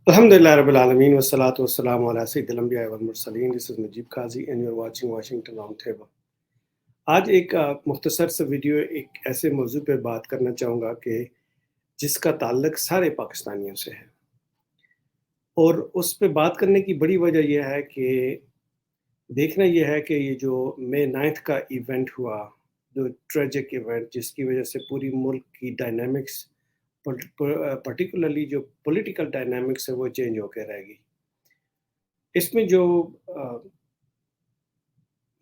Alhamdulillah Rabbil Alameen wassalatu wassalamu ala Sayyidil Anbiya wal Mursaleen. This is Najib Qazi and you're watching Washington Roundtable. आज एक मुख्तसर सा video एक ऐसे मौजू पे बात करना चाहूँगा कि जिसका ताल्लुक सारे पाकिस्तानियों से है और उस पे बात करने की बड़ी वजह यह है कि देखना यह है कि ये जो मई 9th का इवेंट हुआ, जो ट्रेजिक इवेंट जिसकी वजह से पूरी मुल्क की डायनामिक्स पर्टिकुलरली जो पॉलिटिकल डायनामिक्स है वो चेंज होकर रह गई। इसमें जो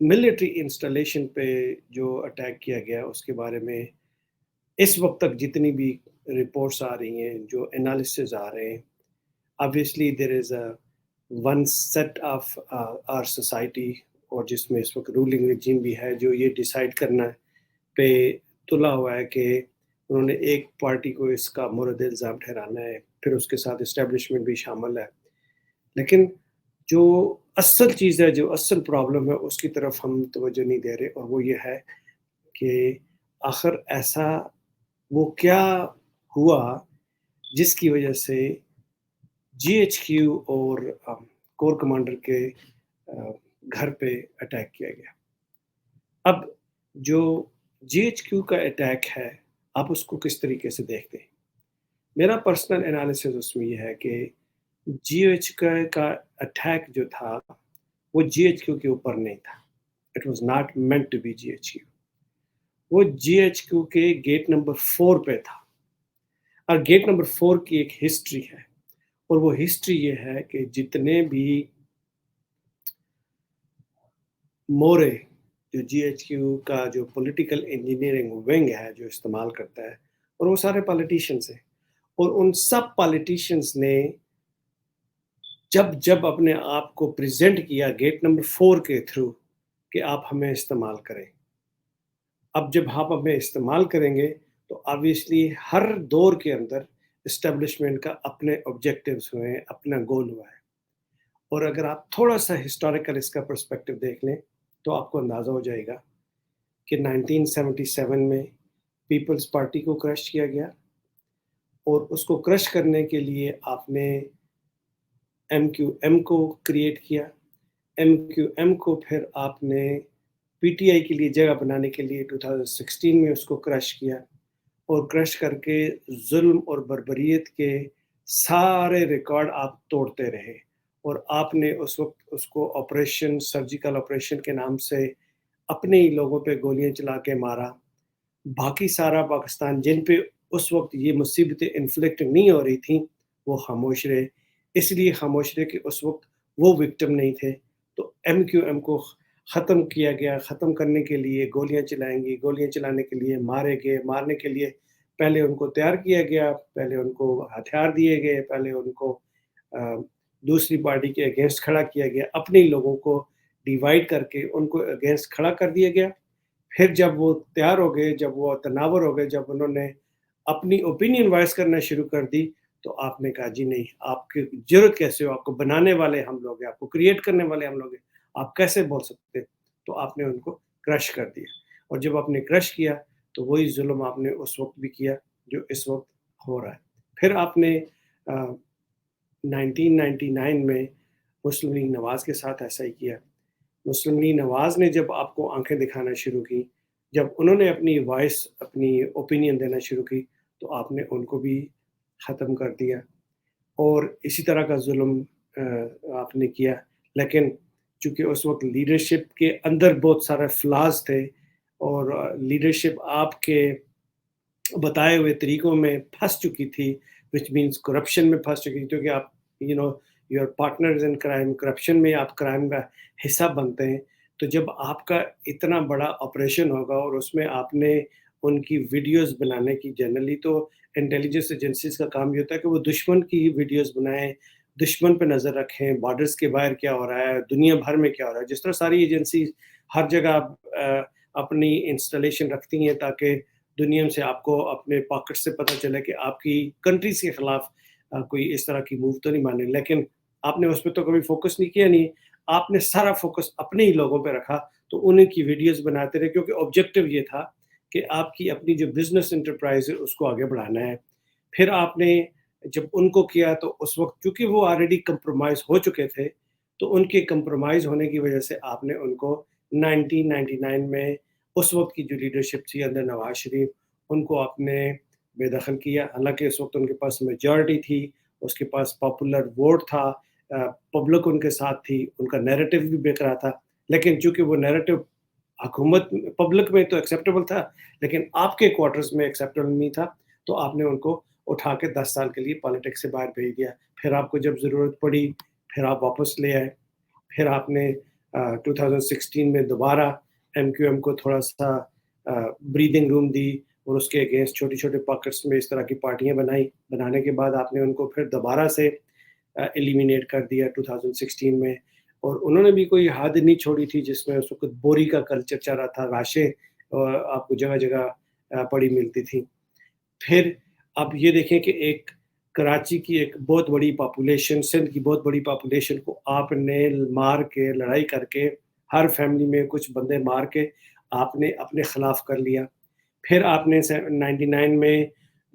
मिलिट्री इंस्टॉलेशन पे जो अटैक किया गया उसके बारे में इस वक्त तक जितनी भी रिपोर्ट्स आ रही हैं, जो एनालिसिस आ रहे हैं, obviously there is a one set of our society और जिसमें इस वक्त रूलिंग रिजीम भी है जो ये डिसाइड करना पे तुला हुआ है कि उन्होंने एक पार्टी को इसका मुर्द इल्ज़ाम ठहराना है, फिर उसके साथ इस्टेब्लिशमेंट भी शामिल है। लेकिन जो असल चीज़ है, जो असल प्रॉब्लम है, उसकी तरफ हम तवज्जो नहीं दे रहे और वो ये है कि आखिर ऐसा वो क्या हुआ जिसकी वजह से जीएचक्यू और कोर कमांडर के घर पे अटैक किया गया। अब जो जीएचक्यू का अटैक है, आप उसको किस तरीके से देखते हैं? मेरा पर्सनल एनालिसिस उसमें ये है कि जीएचक्यू का अटैक जो था, वो जीएचक्यू के ऊपर नहीं था। It was not meant to be GHQ. वो जीएचक्यू के गेट नंबर 4 पे था और गेट नंबर 4 की एक हिस्ट्री है और वो हिस्ट्री ये है कि जितने भी मोरे जो जीएचक्यू का जो पॉलिटिकल इंजीनियरिंग विंग है जो इस्तेमाल करता है और वो सारे पॉलिटिशियंस हैं और उन सब पॉलिटिशियंस ने जब अपने आप को प्रेजेंट किया गेट नंबर 4 के थ्रू कि आप हमें इस्तेमाल करें। अब जब आप हमें इस्तेमाल करेंगे तो ऑब्वियसली हर दौर के अंदर इस्टेब्लिशमेंट का अपने ऑब्जेक्टिव्स हुए हैं, अपना गोल हुआ है और अगर आप थोड़ा-सा हिस्टोरिकल इसका पर्सपेक्टिव देख लें तो आपको अंदाज़ा हो जाएगा कि 1977 में पीपल्स पार्टी को क्रश किया गया और उसको क्रश करने के लिए आपने एमक्यूएम को क्रिएट किया। एमक्यूएम को फिर आपने पीटीआई के लिए जगह बनाने के लिए 2016 में उसको क्रश किया और क्रश करके जुल्म और बर्बरियत के सारे रिकॉर्ड आप तोड़ते रहे और आपने उस वक्त उसको ऑपरेशन सर्जिकल ऑपरेशन के नाम से अपने ही लोगों पे गोलियां चला के मारा। बाकी सारा पाकिस्तान जिन पे उस वक्त ये मुसीबतें इन्फ्लिक्ट नहीं हो रही थी वो खामोश रहे, इसलिए खामोश रहे कि उस वक्त वो विक्टिम नहीं थे। तो एमक्यूएम को ख़त्म किया गया, ख़त्म करने के लिए गोलियां चलाएंगी, गोलियां चलाने के लिए मारे गए, मारने के लिए पहले उनको तैयार किया गया, पहले उनको हथियार दिए गए, पहले उनको दूसरी पार्टी के अगेंस्ट खड़ा किया गया, अपने ही लोगों को डिवाइड करके उनको अगेंस्ट खड़ा कर दिया गया। फिर जब वो तैयार हो गए, जब वो तनावर हो गए, जब उन्होंने अपनी ओपिनियन वॉइस करना शुरू कर दी, तो आपने कहा जी नहीं, आपकी ज़रूरत कैसे हो? आपको बनाने वाले हम लोग हैं, आपको क्रिएट करने वाले हम लोग हैं, आप कैसे बोल सकते हैं? तो आपने उनको क्रश कर दिया और जब आपने क्रश किया, तो वही ज़ुल्म आपने उस वक़्त भी किया, जो इस वक़्त हो रहा है। फिर आपने 1999 में मुस्लिम लीग नवाज़ के साथ ऐसा ही किया। मुस्लिम लीग नवाज़ ने जब आपको आँखें दिखाना शुरू की, जब उन्होंने अपनी वॉइस, अपनी ओपिनियन देना शुरू की, तो आपने उनको भी ख़त्म कर दिया और इसी तरह का ज़ुल्म आपने किया। लेकिन चूँकि उस वक़्त लीडरशिप के अंदर बहुत सारे फ्लॉज़ थे और लीडरशिप आपके बताए हुए तरीकों में फँस चुकी थी, व्हिच मीन्स करप्शन में फँस चुकी थी क्योंकि आप you are partners in crime, corruption में आप क्राइम का हिस्सा बनते हैं। तो जब आपका इतना बड़ा ऑपरेशन होगा और उसमें आपने उनकी वीडियोज़ बनाने की, जनरली तो इंटेलिजेंस एजेंसीज़ का काम ये होता है कि वो दुश्मन की ही वीडियोज़ बनाएँ, दुश्मन पे नज़र रखें, बॉर्डर्स के बाहर क्या हो रहा है, दुनिया भर में क्या हो रहा है। जिस तरह सारी एजेंसीज़ हर जगह अपनी इंस्टॉलेशन रखती हैं ताकि दुनिया से आपको अपने पॉकेट से पता चले कि आपकी कंट्रीज़ के खिलाफ कोई इस तरह की मूव तो नहीं मानी। लेकिन आपने उस पे तो कभी फ़ोकस नहीं किया नहीं, आपने सारा फ़ोकस अपने ही लोगों पे रखा, तो उन्हीं की वीडियोज़ बनाते रहे क्योंकि ऑब्जेक्टिव ये था कि आपकी अपनी जो बिज़नेस एंटरप्राइज़ है उसको आगे बढ़ाना है। फिर आपने جب ان کو کیا تو اس وقت چونکہ وہ آلریڈی کمپرومائز ہو چکے تھے، تو ان کے کمپرومائز ہونے کی وجہ سے آپ نے ان کو 1999 میں اس وقت کی جو لیڈرشپ تھی اندر نواز شریف، ان کو آپ نے بے دخل کیا، حالانکہ اس وقت ان کے پاس میجورٹی تھی، اس کے پاس پاپولر ووٹ تھا، پبلک ان کے ساتھ تھی، ان کا نیریٹو بھی بک رہا تھا، لیکن چونکہ وہ نیریٹو حکومت پبلک میں تو ایکسیپٹیبل تھا لیکن آپ کے کوارٹرز میں ایکسیپٹیبل نہیں تھا، تو آپ نے ان کو اٹھا کے 10 سال کے لیے پالیٹکس سے باہر بھیج دیا، پھر آپ کو جب ضرورت پڑی پھر آپ واپس لے آئے، پھر آپ نے 2016 میں دوبارہ ایم کیو ایم کو تھوڑا سا بریدنگ روم دی اور اس کے اگینسٹ چھوٹی چھوٹے پاکٹس میں اس طرح کی پارٹیاں بنانے کے بعد آپ نے ان کو پھر دوبارہ سے ایلیمینیٹ کر دیا 2016 میں، اور انہوں نے بھی کوئی حد نہیں چھوڑی تھی جس میں اس وقت بوری کا کلچر چل رہا تھا، راشیں آپ کو جگہ جگہ پڑی ملتی تھی۔ پھر اب یہ دیکھیں کہ ایک کراچی کی ایک بہت بڑی پاپولیشن، سندھ کی بہت بڑی پاپولیشن کو آپ نے مار کے لڑائی کر کے ہر فیملی میں کچھ بندے مار کے آپ نے اپنے خلاف کر لیا۔ پھر آپ نے 99 میں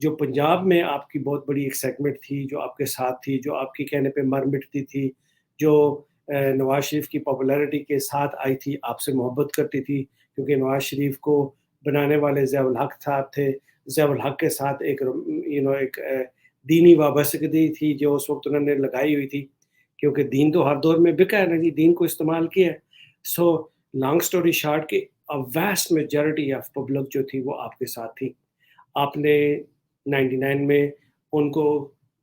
جو پنجاب میں آپ کی بہت بڑی ایک سیگمنٹ تھی جو آپ کے ساتھ تھی، جو آپ کے کہنے پہ مر مٹتی تھی، جو نواز شریف کی پاپولیرٹی کے ساتھ آئی تھی، آپ سے محبت کرتی تھی، کیونکہ نواز شریف کو بنانے والے ضیاء الحق صاحب تھے، ضیاء الحق کے ساتھ ایک ایک دینی وابستگی تھی جو اس وقت انہوں نے لگائی ہوئی تھی، کیونکہ دین تو ہر دور میں بکا ہے نا جی، دین کو استعمال کیا ہے۔ سو لانگ سٹوری شارٹ کہ ویسٹ میجورٹی آف پبلک جو تھی وہ آپ کے ساتھ تھی۔ آپ نے 99 میں ان کو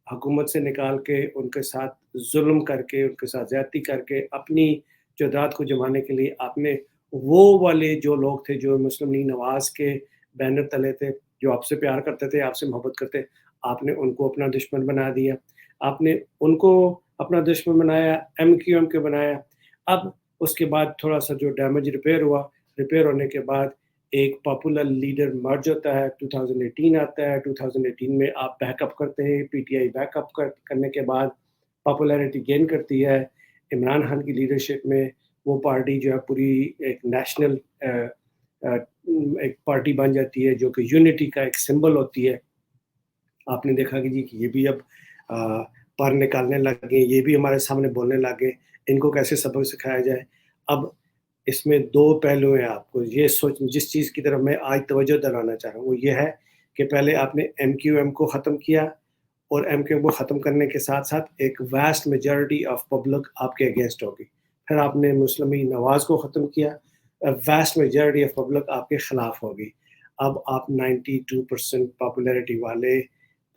حکومت سے نکال کے ان کے ساتھ ظلم کر کے ان کے ساتھ زیادتی کر کے اپنی جائیداد کو جمانے کے لیے آپ نے وہ والے جو لوگ تھے جو مسلم لیگ نواز کے بینر تلے تھے، جو آپ سے پیار کرتے تھے، آپ سے محبت کرتے، آپ نے ان کو اپنا دشمن بنا دیا، آپ نے ان کو اپنا دشمن بنایا، ایم کیو ایم کے بنایا۔ اب اس کے بعد تھوڑا سا جو ڈیمیج ریپیئر ہونے کے بعد ایک پاپولر لیڈر مرج ہوتا ہے، 2018 آتا ہے، 2018 میں آپ بیک اپ کرتے ہیں، P T I back up کرنے کے بعد پاپولیرٹی گین کرتی ہے، عمران خان کی لیڈرشپ میں وہ پارٹی جو ہے پوری ایک نیشنل ایک پارٹی بن جاتی ہے جو کہ یونٹی کا ایک سمبل ہوتی ہے۔ آپ نے دیکھا کہ جی کہ یہ بھی اب پر نکالنے لگ گئے، یہ بھی ہمارے سامنے بولنے لگ گئے، ان کو کیسے سبق سکھایا جائے۔ اب اس میں دو پہلو ہیں، آپ کو یہ سوچ جس چیز کی طرف میں آج توجہ دلانا چاہ رہا ہوں وہ یہ ہے کہ پہلے آپ نے ایم کیو ایم کو ختم کیا، اور ایم کیو ایم کو ختم کرنے کے ساتھ ساتھ ایک ویسٹ میجورٹی آف پبلک آپ کے اگینسٹ ہوگی۔ پھر آپ نے مسلم لیگ نواز کو ختم کیا، ویسٹ میجورٹی آف پبلک آپ کے خلاف ہوگی۔ اب آپ 92% پاپولیرٹی والے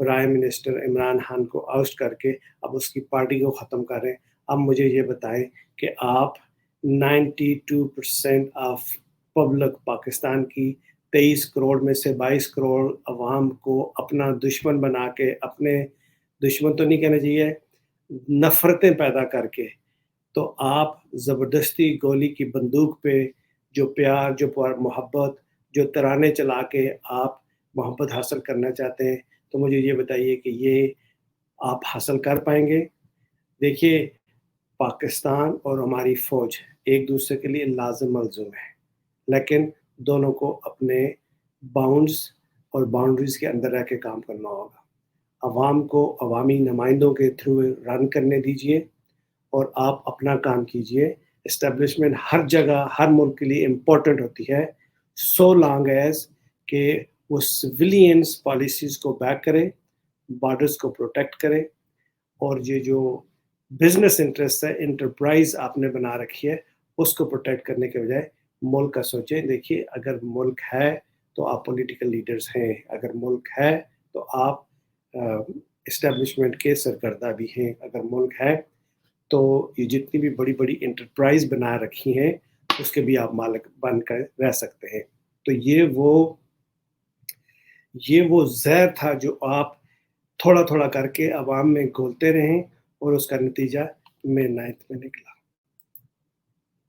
پرائم منسٹر عمران خان کو آؤسٹ کر کے اب اس کی پارٹی کو ختم کر رہے ہیں۔ اب مجھے یہ بتائیں کہ آپ 92% آف پبلک پاکستان کی 23 کروڑ میں سے 22 کروڑ عوام کو اپنا دشمن بنا کے، اپنے دشمن تو نہیں کہنا چاہیے، نفرتیں پیدا کر کے، تو آپ زبردستی گولی کی بندوق پہ جو پیار، جو محبت، جو ترانے چلا کے آپ محبت حاصل کرنا چاہتے ہیں، تو مجھے یہ بتائیے کہ یہ آپ حاصل کر پائیں گے؟ دیکھیے، پاکستان اور ہماری فوج ایک دوسرے کے لیے لازم ملزوم ہے، لیکن دونوں کو اپنے باؤنڈز اور باؤنڈریز کے اندر رہ کے کام کرنا ہوگا۔ عوام کو عوامی نمائندوں کے تھرو رن کرنے دیجیے اور آپ اپنا کام کیجیے۔ اسٹیبلشمنٹ ہر جگہ ہر ملک کے لیے امپورٹنٹ ہوتی ہے، سو لانگ ایز کہ وہ سویلینز پالیسیز کو بیک کرے، بارڈرز کو پروٹیکٹ کرے، اور یہ جو بزنس انٹرسٹ ہے، انٹرپرائز آپ نے بنا رکھی ہے، اس کو پروٹیکٹ کرنے کے بجائے ملک کا سوچیں۔ دیکھیے، اگر ملک ہے تو آپ پولیٹیکل لیڈرز ہیں، اگر ملک ہے تو آپ اسٹیبلشمنٹ کے سرکردہ بھی ہیں، اگر ملک ہے تو یہ جتنی بھی بڑی بڑی انٹرپرائز بنا رکھی ہیں اس کے بھی آپ مالک بن کر رہ سکتے ہیں۔ تو یہ وہ زہر تھا جو آپ تھوڑا تھوڑا کر کے عوام میں گھولتے رہیں، اور اس کا نتیجہ میں 9th میں نکلا۔